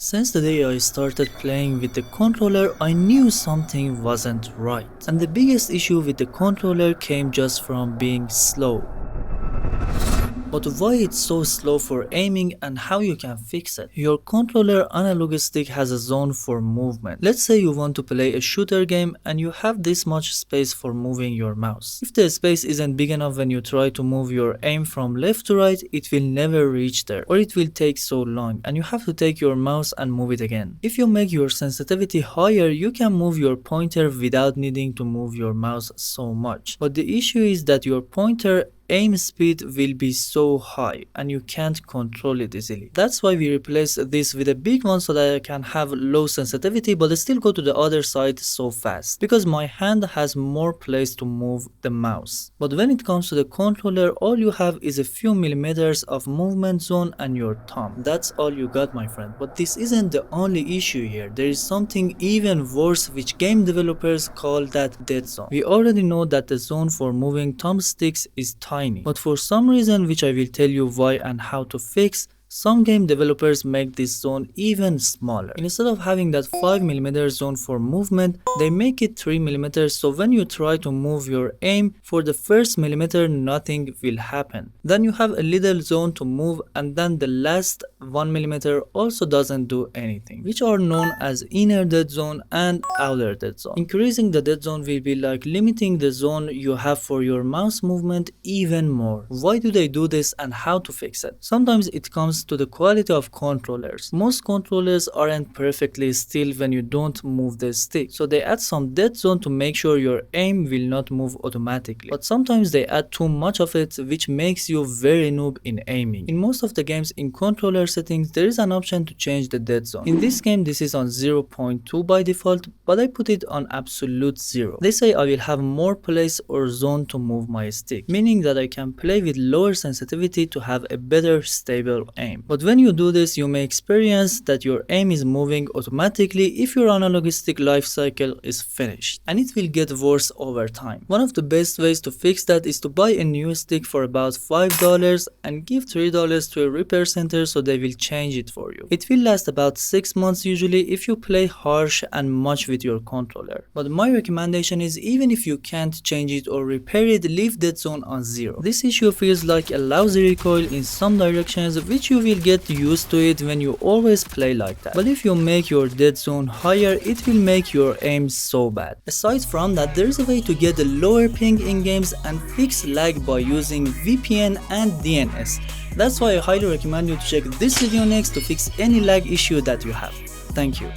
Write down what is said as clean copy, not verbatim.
Since the day I started playing with the controller, I knew something wasn't right. And the biggest issue with the controller came just from being slow. But why it's so slow for aiming and how you can fix it? Your controller analog stick has a zone for movement. Let's say you want to play a shooter game and you have this much space for moving your mouse. If the space isn't big enough when you try to move your aim from left to right, it will never reach there, or it will take so long and you have to take your mouse and move it again. If you make your sensitivity higher, you can move your pointer without needing to move your mouse so much. But the issue is that your pointer aim speed will be so high and you can't control it easily. That's why we replace this with a big one so that I can have low sensitivity but still go to the other side so fast, because my hand has more place to move the mouse. But when it comes to the controller, all you have is a few millimeters of movement zone and your thumb. That's all you got, my friend. But this isn't the only issue here. There is something even worse which game developers call that dead zone. We already know that the zone for moving thumbsticks is tiny. But for some reason, which I will tell you why and how to fix, some game developers make this zone even smaller. Instead of having that 5mm zone for movement, they make it 3mm, so when you try to move your aim, for the first millimeter nothing will happen. Then you have a little zone to move, and then the last 1mm also doesn't do anything, which are known as inner dead zone and outer dead zone. Increasing the dead zone will be like limiting the zone you have for your mouse movement even more. Why do they do this and how to fix it? Sometimes it comes to the quality of controllers. Most controllers aren't perfectly still when you don't move the stick, so they add some dead zone to make sure your aim will not move automatically. But sometimes they add too much of it, which makes you very noob in aiming. In most of the games in controller settings, there is an option to change the dead zone. In this game this is on 0.2 by default, but I put it on absolute 0. They say I will have more place or zone to move my stick, meaning that I can play with lower sensitivity to have a better stable aim. But when you do this, you may experience that your aim is moving automatically if your analog stick life cycle is finished, and it will get worse over time. One of the best ways to fix that is to buy a new stick for about $5 and give $3 to a repair center so they will change it for you. It will last about 6 months usually if you play harsh and much with your controller. But my recommendation is, even if you can't change it or repair it, leave dead zone on 0. This issue feels like a lousy recoil in some directions, which you will get used to it when you always play like that. But if you make your dead zone higher, it will make your aim so bad. Aside from that, there is a way to get a lower ping in games and fix lag by using VPN and DNS. That's why I highly recommend you to check this video next to fix any lag issue that you have. Thank you.